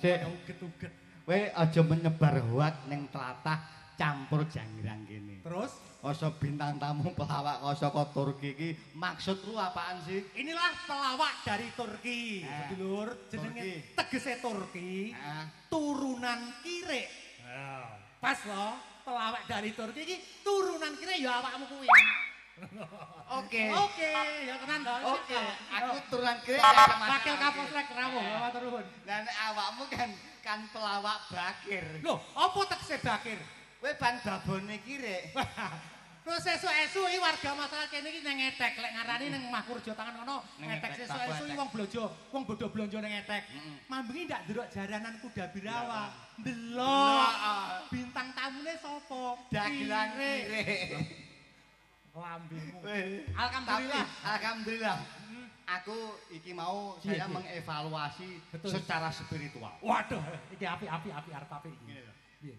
Dik. Uget-uget. Kowe aja menyebar hoak ning tlatah campur janggrang kene. Terus? Koso bintang tamu pelawak kosoko Turki iki maksud lu apaan sih? Inilah pelawak dari Turki. Sedulur, jenenge tegese Turki. Turunan Kirek. Pas loh, pelawak dari Turki iki turunan Kirek ya awakmu kuwi. Oke. Oke, ya tenan to. Oke, aku turunan Kirek Wakil Kapolsek rawuh, matur nuwun. Lah nek awakmu kan pelawak Bakir. Loh, apa tegese Bakir? Kowe ban babone Kirek. Terus esuk-esuk iki warga masyarakat kene iki nang Etek, lek ngarani nang Mahkurjo tangan kono, Etek esuk-esuk iki wong bodho blonjo nang Etek. Mambengi ndak ndelok jaranan kuda birawa. Ndelok. Bintang tamune sapa? Dagelan Kirek. Lambemu. Alhamdulillah, alhamdulillah. Aku iki mau saya mengevaluasi secara spiritual. Waduh, iki api arep api iki. Piye?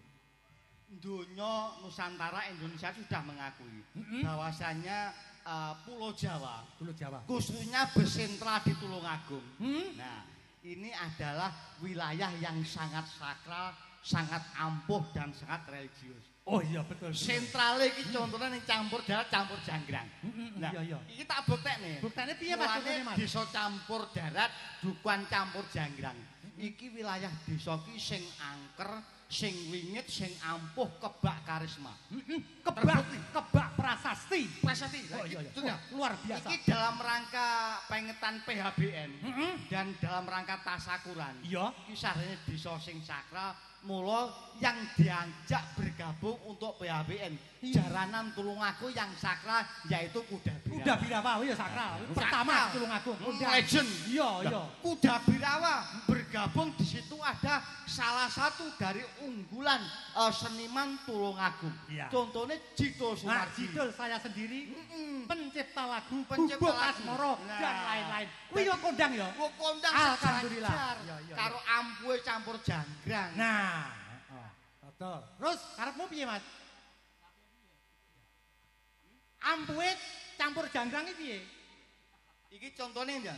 Dunia Nusantara Indonesia sudah mengakui bahwasannya Pulau Jawa, khususnya bersentra di Tulungagung. Nah, ini adalah wilayah yang sangat sakral, sangat ampuh dan sangat religius. Oh iya betul. Sentrale iki contohnya ning campur darat, campur janggrang. Nah, iya. Iki tak buktekne. Buktene piye Mas? Desa campur darat, dukuhan campur janggrang. Iki wilayah desa ki sing angker, sing wingit, sing ampuh, kebak karisma. Kebak prasasti. Oh, iya. Luar biasa. Iki dalam rangka pengetan PHBN dan dalam rangka tasakuran. Iya. Kisarnya desa sing sakral, mula yang diajak bergabung untuk PHBN. Jaranan Tulungagung yang sakral yaitu Kuda Birawa. Kuda Birawa ya sakral. Pertama Tulungagung. Legend. Iya. Kuda Birawa bergabung di situ ada salah satu dari unggulan seniman Tulungagung. Iya. Contohnya Jidul Sumardi. Jidul saya sendiri pencipta lagu Pencipta Bubuk lagu. Asmoro dan lain-lain. Kuwi yo kondang ya. Kondang alhamdulillah. Karo ampuhe campur janggrang. Nah, betul. Terus karepmu piye, Mas? Ampuhe campur janggrang iki piye? Iki contohnya Jan.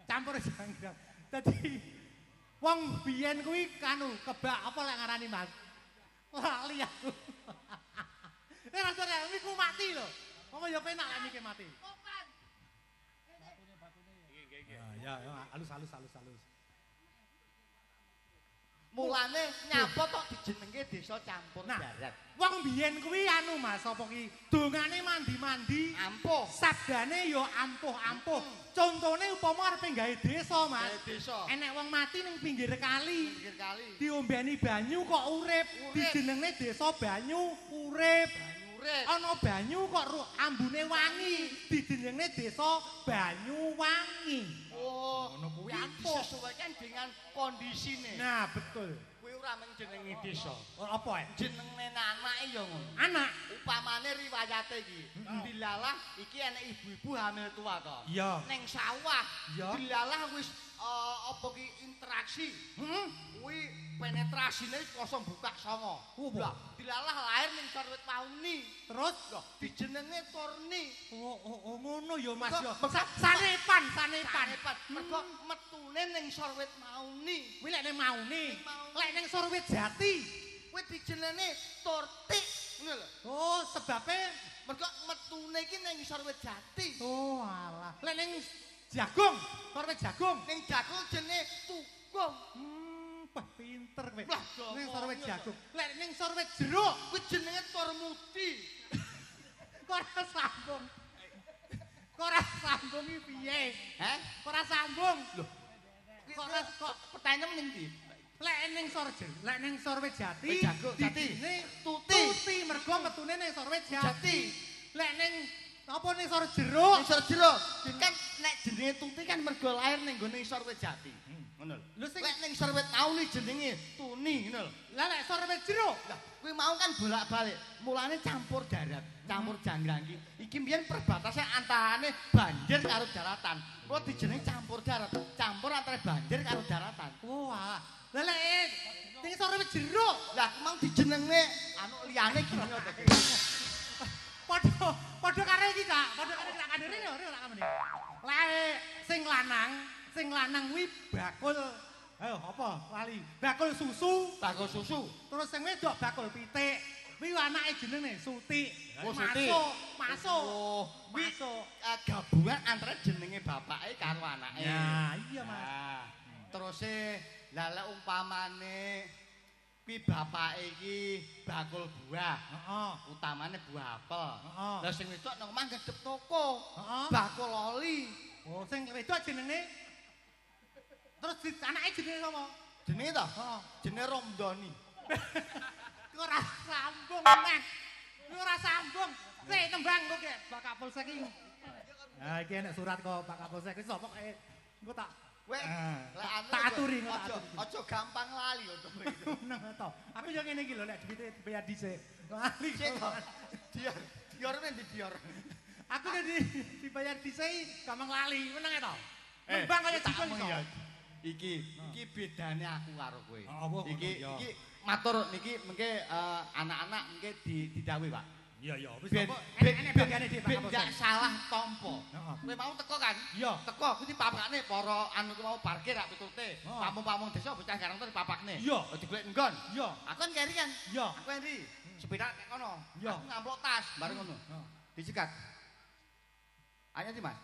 Campur janggrang. Dadi wong biyen kuwi kanu kebak apa lek ngarani Mas? Lali aku. Nek ora niku mati lho. Apa ya penak lek niki mati. Ya, halus. Mulane nyapa tok dijenenge desa campur darat. Wong biyen kuwi anu Mas, apa ki dongane mandi-mandi, ampuh. Sabdane ya ampuh-ampuh. Contone upama arep gawe desa, Mas. Desa. Enek wong mati ning pinggir kali. Pinggir kali. Diombeni banyu kok urip. Dijenenge desa banyu urip. Ana banyu kok ambune wangi. Dijenenge desa Banyuwangi. Oh, ngono kuwi disesuaikan dengan kondisine. Nah, betul. Kuwi ora mung jenenge desa. Apa jenenge anake ya ngono. Anak. Upamane riwayate iki. Dilalah iki enek ibu-ibu hamil tua to. Iya. Ning sawah. Iya. Dilalah wis apa ki interaksi. Kuwi penetrasine kosong buka songo. Lah, dilalah lahir ning sarwit mauni. Terus lho dijenenge torni. Oh, ngono ya Mas ya. Sanepan. Mergo metune ning sarwit mauni. Kuwi lek ning mauni. Lek ning sarwit jati. Kuwi dijenenge tortik. Ngono lho. Oh, sebabe mergo metune iki ning sarwit jati. Oh, alah. Lek ning jagung, sarwit jagung. Ning jagung jenenge tukung. Wah, pinter kowe. Lah, ning sarwit jagung. Lek ning sarwit jeruk, kuwi jenenge tormuti. Kok ora sambung iki piye? Ora sambung. Lho. Kok pertanyaan ning ndi? Lek ning sarwit jati, ditine tuti mergo metune ning sarwit jati. Lek ning apa ning sarwit jeruk? Ning sarwit jeruk. Kan nek jenenge tuti kan mergo lahir ning gone sarwit jati. Ngono lho. Lek ning sarwit mauni jenenge tuni, ngono lho. Lah lek sarwit jeruk, lah kuwi mau kan bolak-balik. Mulane campur darat, campur janggrang iki. Iki mbiyen perbatasan antarane banjir karo daratan. Kuwi dijenenge campur darat, campur antara banjir karo daratan. Oh, alah. Lah lek ning sarwit jeruk, lah mau dijenenge anu liyane gini to. Padha Padha karo iki, Cak. Padha karo tak kandhane yo ora kamene. Lae sing lanang kuwi bakul. Ayo apa? Lali. Bakul susu. Bakul susu. Terus sing wedok bakul pitik. Kuwi anake jenenge Suti. Oh, Suti. Masuk. Oh, masuk. Gabungan antara jenenge bapake karo anake. Ya, iya, Mas. Nah, terus lha lek umpamane kuwi bapake iki bakul buah. Heeh. Utamane buah apel. Heeh. Lah sing wedok nang omah ngedep toko. Heeh. Bakul oli. Oh, sing wedok jenenge terus anake jenenge sapa? Jenenge to? Heeh. Jenenge Romdoni. Ora sambung meneh. Ora sambung. Sik tembang kok Pak Kapolsek iki. Nah, iki enek surat kok Pak Kapolsek iki sapa kae? Engko tak Weh, tak aturi aja gampang lali yo to. Nang to. Aku yo ngene iki lho nek duwite dibayar dhisik. Lali Sik to. Dior men dior. Aku nek dibayar dhisik gampang lali, meneng to. Nembang kaya jikon iso. Iki bedane aku karo kowe. Iki matur niki mengke anak-anak mengke didhawuhi, Pak. Iya ya, wis Ben enek bagiane dhewe Pak Kapolsek. ndak salah tampa. Kowe mau teko kan? Iya. Teko kuwi papakne para anu ku mau parkir rak pitute. Pamung-pamung desa bocah garang terus papakne. Iya. Digolek nggon. Iya. Aku kan keri kan. Iya. Aku endi? Sepeda nek kono. Iya. Aku ngamplok tas bareng ngono. Dicegat. Ayo di Mas.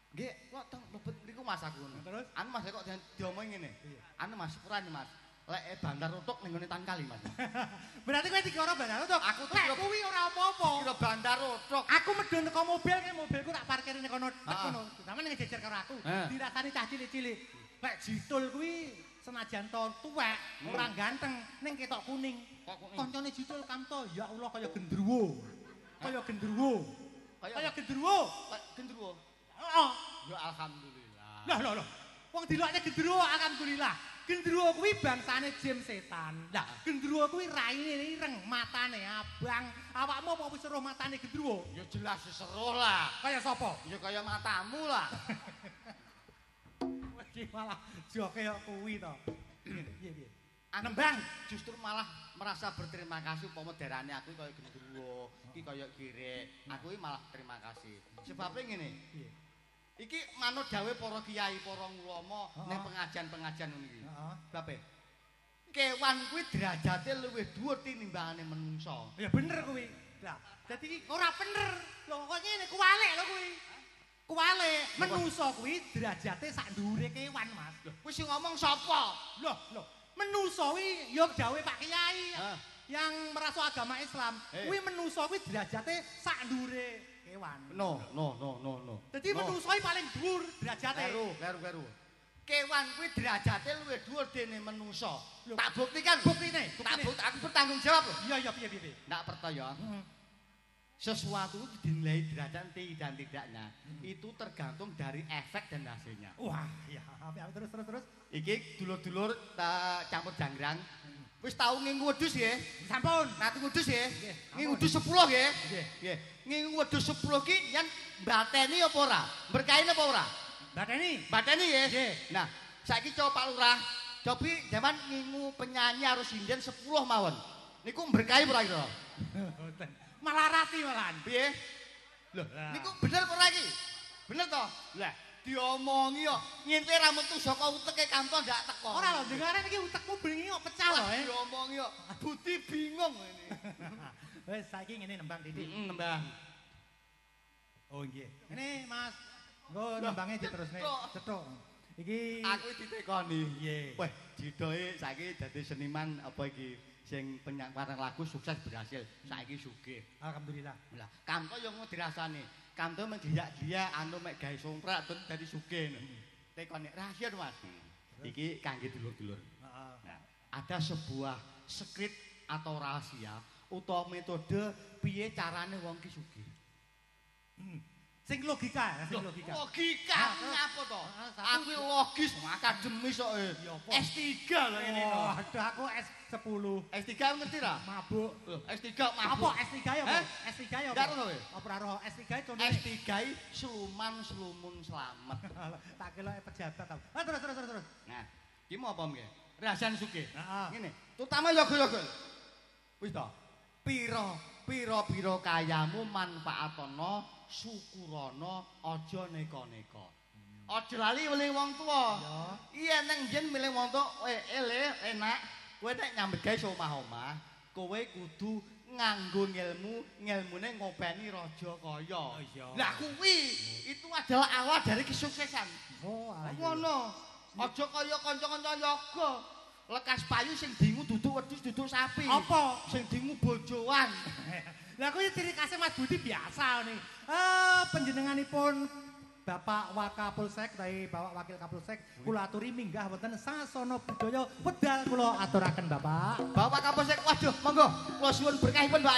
Nggih, kok teng mlebet mriku Mas aku ngono. Terus? Anu Mas kok diomongi ngene. Anu Mas sepurane Mas. Lek bandar utuk ning ngene Tan Kali Mas. Berarti kowe dikira bandar utuk. Aku lek kuwi ora apa-apa. Kira bandar utuk. Aku medun teko mobil ke mobilku tak parkir ning kono tek kono. Sampeyan ngejejer karo aku. Dirasani cah cilik-cilik. Lek jitul kuwi senajan to tuwek, ora ganteng, ning ketok kuning. Kancane jitul kamto, ya Allah kaya gendruwo. Kaya gendruwo. Kaya gendruwo. Gendruwo. Heeh. Ya alhamdulillah. Lah. Wong dilokne gendruwo alhamdulillah. Gendruwo kuwi bangsane jin setan. Lah, gendruwo kuwi raine ireng, matane abang. Awakmu apa wis seruh matane gendruwo? Ya jelas seruh lah. Kaya sapa? Ya kaya matamu lah. Iki malah joke kaya kuwi to. Piye? Nembang justru malah merasa berterima kasih upama darane aku kaya gendruwo, iki kaya girek. Aku iki malah terima kasih. Sebabe ngene. Piye? Iki manut dawuh para kiai, para ulama ning pengajian-pengajian ngono iki. Heeh. Bape. Kewan kuwi derajate luwih dhuwur tinimbangane menungso. Ya bener kuwi. Lah, dadi iki ora bener. Lho kok ngene kuwalik lho kuwi. Kuwalik, menungso kuwi derajate sak dhuwure kewan, Mas. Kuwi sing ngomong sapa? Loh. Menungso kuwi ya dawuhe Pak Kiai. Yang merasuk agama Islam, kuwi menungso kuwi derajate sak dhuwure kewan. No. Dadi menungso paling dhuwur derajate. Kleru. Kewan kuwi derajate luwih dhuwur dene menungso. Tak buktikan. Buktine. Aku bertanggung jawab lho. Iya, piye. Ndak percaya. Sesuatu dinilai derajat dan tidaknya itu tergantung dari efek dan hasilnya. Wah, ya, terus. Iki dulur-dulur campur janggrang. Wis tau ngingu wedhus nggih? Sampun. Nate wedhus nggih? Nggih. Ngingu wedhus 10 nggih? Nggih. Ngingu wedhus 10 ki yen mbateni apa ora? Berkahin apa ora? Bateni nggih? Nggih. Nah, saiki coba Pak Lurah, cobi zaman ngingu penyanyi harus sinden 10 mawon. Niku berkahi ora kira? Malah rati malahan. Piye? Lho, niku bener apa ora iki? Bener to? Lah, diomongi kok ngente ra metu saka uteke kantor ndak teko. Ora lho, dengaren iki utekmu bengi kok pecah lho, Diomongi kok Budi bingung ini. Wes saiki ngene nembang Didik. Nembang. Oh nggih. Ngene Mas. Nggo nembange diterusne. Cetuk. Iki aku ditekoni. Nggih. Weh, didoe saiki dadi seniman apa iki sing penyanyi lagu sukses berhasil. Saiki sugih. Alhamdulillah. Lah, kanto yo ngono dirasani. Kanto mek dia anu mek gawe somprak terus dadi sugih. Tekoni rahasia Mas. Iki kangge dulur-dulur. Nah, ada sebuah skrip atau rahasia utawa metode piye carane wong ki sugih. Sing logika. Logika apa to? Aku logis akademis kok. S3 lho ngene to. Aduh aku S10. S3 ngerti ra? Mabuk. S3 mabuk. Apa S3 apa? S3 apa? Enggak roh. Apa ora roh S3 contoh. S3 sluman slumun slamet. Tak keloke pejabat ta. Terus. Nah, iki mau apa nggih? Rahasia sugih. Heeh. Ngene, terutama yoga-yoga. Wis to. Pira pira-pira kayamu manfaatono syukurana aja neka-neka. Aja lali weling wong tuwa. Iya nang yen milih wong tuwa enak. Kowe nek nyambet gawe omah-omah, kowe kudu nganggo ngilmune ngopeni raja kaya. Lah kuwi itu adalah awal dari kesuksesan. Oh, ngono. Aja kaya kanca-kanca yoga. Lekas payu sing dingu duduk wedhus duduk sapi. Apa? Sing dingu bojoan. Lah kuwi ciri khas Mas Budi biasa nih. Panjenenganipun Bapak Wakapolsek utawi Bapak Wakil Kapolsek kula aturi minggah wonten sasana budaya wedal kula aturaken Bapak. Bapak Kapolsek waduh monggo kula suwun berkahipun Pak.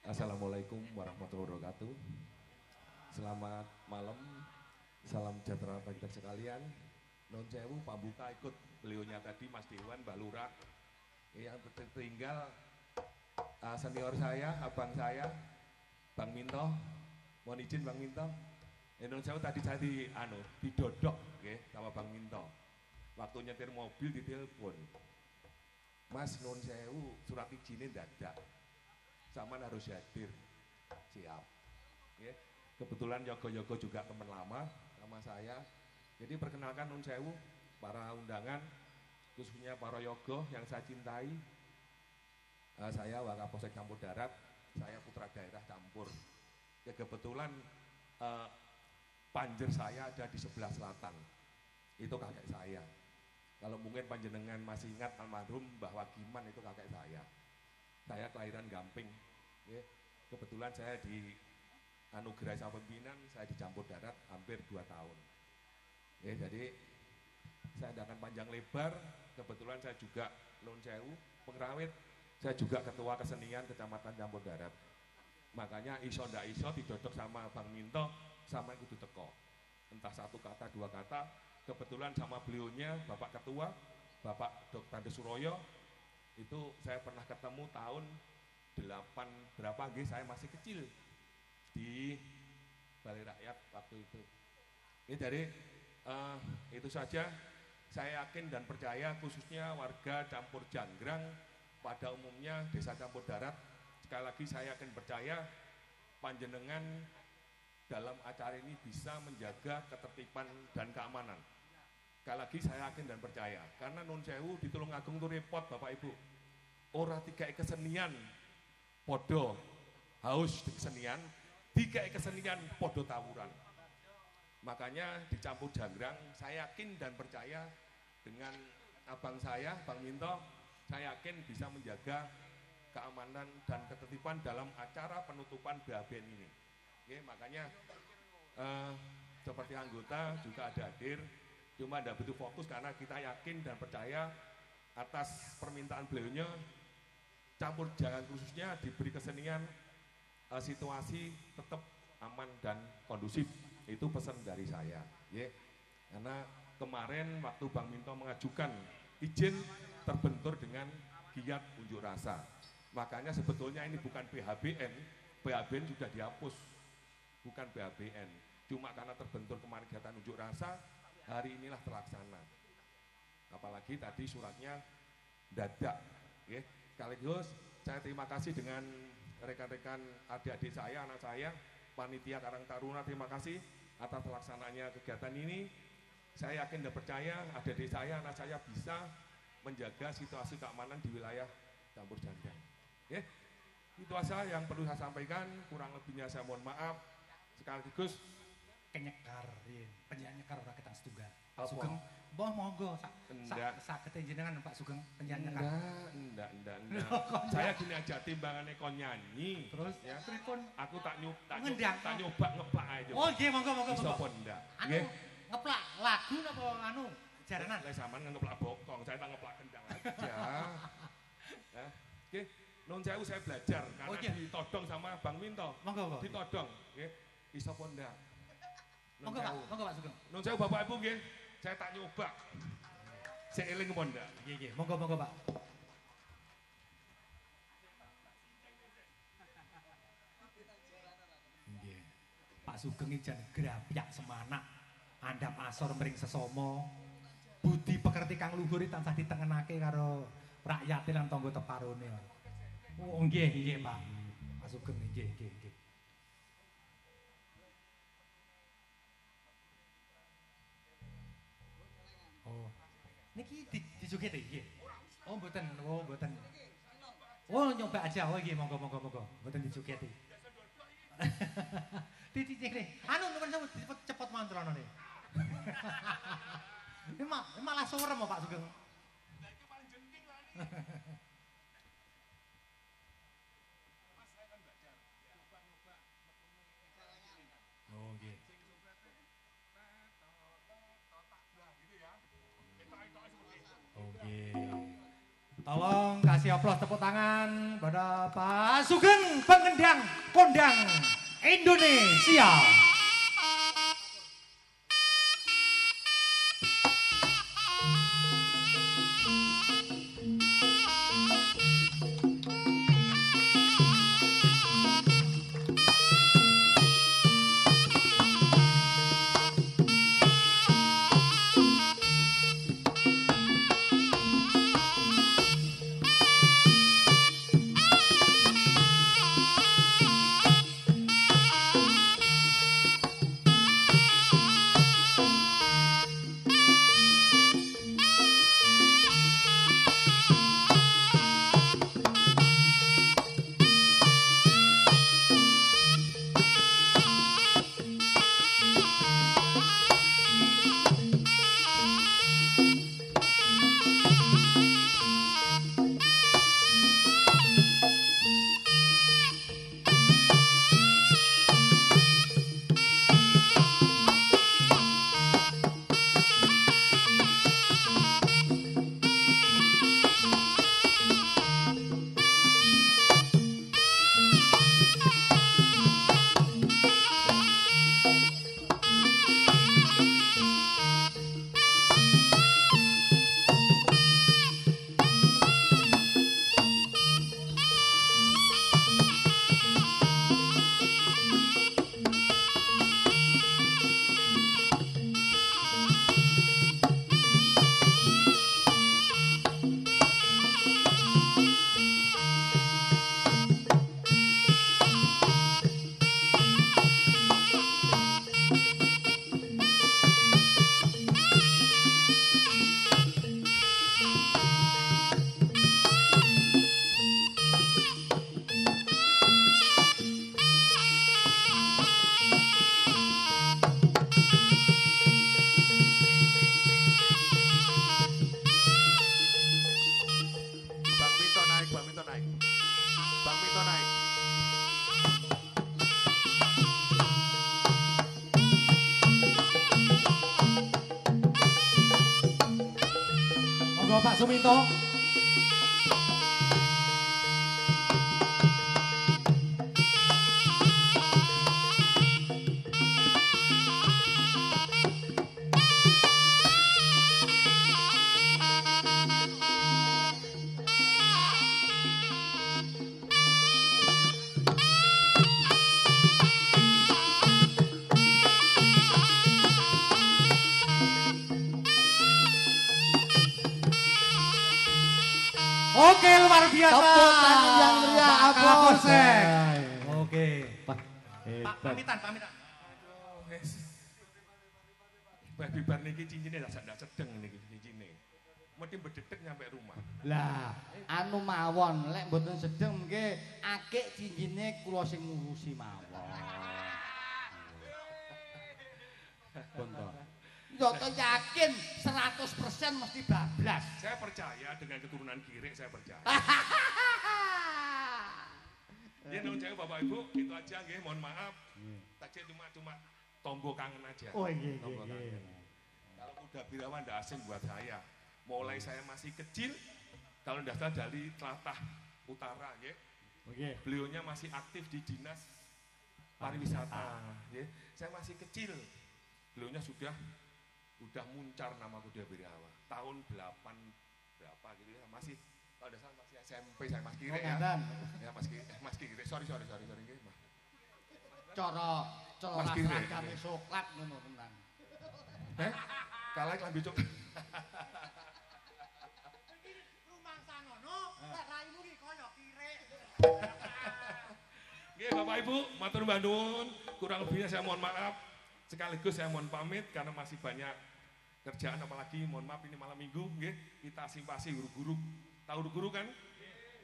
Assalamualaikum warahmatullahi wabarakatuh. Selamat malam, salam sejahtera bagi kita sekalian. Non sewu pambuka ikut beliaunya tadi Mas Dewan, Mbak Lurah. Yang tertinggal senior saya, abang saya, Bang Minto. Mohon izin Bang Minto. Non sewu tadi saya didodok sama Bang Minto. Waktu nyetir mobil ditelepon. Mas non sewu surat izinnya dadak. Saman harus hadir, siap. Ya. Kebetulan Yogo-Yogo juga teman lama sama saya. Jadi perkenalkan Nun Sewu, para undangan, khususnya para Yogo yang saya cintai. Saya Wakapolsek Campur Darat, saya putra daerah Campur. Ya kebetulan panjer saya ada di sebelah selatan. Itu kakek saya. Kalau mungkin panjenengan masih ingat almarhum Mbah Wagiman itu kakek saya. Saya kelahiran Gamping, ya. Kebetulan saya di anugerah sama pimpinan, saya di Campur Darat hampir 2 tahun. Ya, jadi saya tidak akan panjang lebar, kebetulan saya juga Non Sewu, pengrawit, saya juga ketua kesenian Kecamatan Campur Darat. Makanya iso ndak iso didodok sama Bang Minto, sama kudu teko. Entah 1 kata, 2 kata, kebetulan sama beliaunya, Bapak Ketua, Bapak Dr. Tande Suroyo, itu saya pernah ketemu tahun 8 berapa saya masih kecil di Balai Rakyat waktu itu. Ini dari itu saja saya yakin dan percaya khususnya warga Campur Janggrang pada umumnya Desa Campur Darat, sekali lagi saya yakin percaya panjenengan dalam acara ini bisa menjaga ketertiban dan keamanan. Sekali lagi saya yakin dan percaya, karena Nun Sewu di Tulungagung itu repot Bapak Ibu. Ora tiga kesenian podo haus di kesenian, tiga kesenian podo tawuran. Makanya di Campur Janggrang saya yakin dan percaya dengan abang saya, Bang Minto, saya yakin bisa menjaga keamanan dan ketertiban dalam acara penutupan BABN ini. Oke, makanya seperti anggota juga ada hadir. Cuma tidak butuh fokus karena kita yakin dan percaya atas permintaan beliaunya Campur Janggrang khususnya diberi kesenian situasi tetap aman dan kondusif. Itu pesan dari saya. Ya. Karena kemarin waktu Bang Minto mengajukan izin terbentur dengan giat unjuk rasa. Makanya sebetulnya ini bukan BHBN, BHBN sudah dihapus, bukan BHBN. Cuma karena terbentur kemarin kegiatan unjuk rasa, hari inilah terlaksana. Apalagi tadi suratnya dadak. Ya. Sekaligus saya terima kasih dengan rekan-rekan adik-adik saya, anak saya, panitia Karang Taruna, terima kasih atas terlaksananya kegiatan ini. Saya yakin dan percaya adik-adik saya, anak saya bisa menjaga situasi keamanan di wilayah Campur Janggrang. Ya. Itu saja yang perlu saya sampaikan, kurang lebihnya saya mohon maaf. Sekaligus kenyekar, penyanyi nyekar ora ketang setunggal. Sugeng Mbah monggo Enggak. saged jenengan Pak Sugeng penyanyi. Enggak. Saya gini aja timbangannya kon nyanyi. Terus ya. pripun? Aku tak Ngendang. nyoba ngeplak aja. Oh nggih monggo. Bisa apa ndak? Anu Nggih. ngeplak lagu napa anu jaranan? Lah sampean ngeplak bokong, saya tak ngeplak kendang aja. Ya. Nggih, nun sewu saya belajar karena ditodong sama Bang Minto. Monggo. Ditodong, nggih. Bisa apa ndak? Monggo Pak Sugeng. Nun sewu Bapak Ibu nggih, saya tak nyoba. Saya eling apa ndak? Nggih. Monggo Pak. Nggih. Pak Sugeng iki jan grapyak semanak, andhap asor mring sesama. Budi pekerti kang luhur tansah ditengenake karo rakyate lan tangga teparone. Oh nggih Pak. Pak Sugeng nggih. Oh. Niki dijogeti nggih. Oh mboten. Oh nyoba aja. Oh nggih monggo. Mboten dijogeti. Dicicik. Anu nuwun cepet mantranane. Ini malah sorem Pak Sugeng. Oh nggih. Oke. Tolong kasih aplaus tepuk tangan pada Pak Sugeng pengendang kondang Indonesia. Pak Suminto. Oke, luar biasa. Tepuk tangan yang meriah, aplaus. Oke. Pak, pamitan. Babi bar niki cincinnya ndak sedeng niki cincine. Mesti bedhetek nyampe rumah. Lah, anu mawon, lek mboten sedeng mengke akik cincine kula sing ngurusi mawon. Bonto. Nyoto yakin 100% mesti bablas. Saya percaya dengan keturunan Gire, saya percaya. Ya non cewek Bapak Ibu, itu aja nggih, mohon maaf. Tadi cuma tonggo kangen aja. Oh iya. Tonggo kangen. Kalau Kuda Birawa ndak asing buat saya. Mulai saya masih kecil, kalau ndak salah dari Tlatah Utara nggih. Oke. Beliaunya masih aktif di dinas pariwisata, nggih. Saya masih kecil. Beliaunya sudah muncar nama Kuda Birawa. Tahun 8 berapa gitu ya, masih kalau ndak salah masih SMP saya Mas Kire ya. Ya Mas Kire, sorry nggih, Mas. Cara Mas Kire. seragame soklat ngono tenan. Kalah klambi cok. Rumangsa ngono, lek raimu ki kaya kire. Nggih Bapak Ibu, matur nuwun. Kurang lebihnya saya mohon maaf. Sekaligus saya mohon pamit karena masih banyak kerjaan, apalagi mohon maaf ini malam minggu nggih. Kita simpasi guru-guru. Tahu guru kan?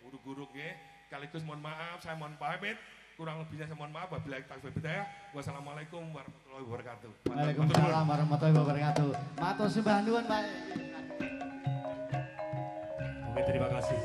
Guru-guru nggih. Sekaligus mohon maaf, saya mohon pamit. Kurang lebihnya saya mohon maaf. Wabillahi taufiq hidayah. Wassalamualaikum warahmatullahi wabarakatuh. Waalaikumsalam warahmatullahi wabarakatuh. Matur sembah nuwun, Pak. Oke, terima kasih.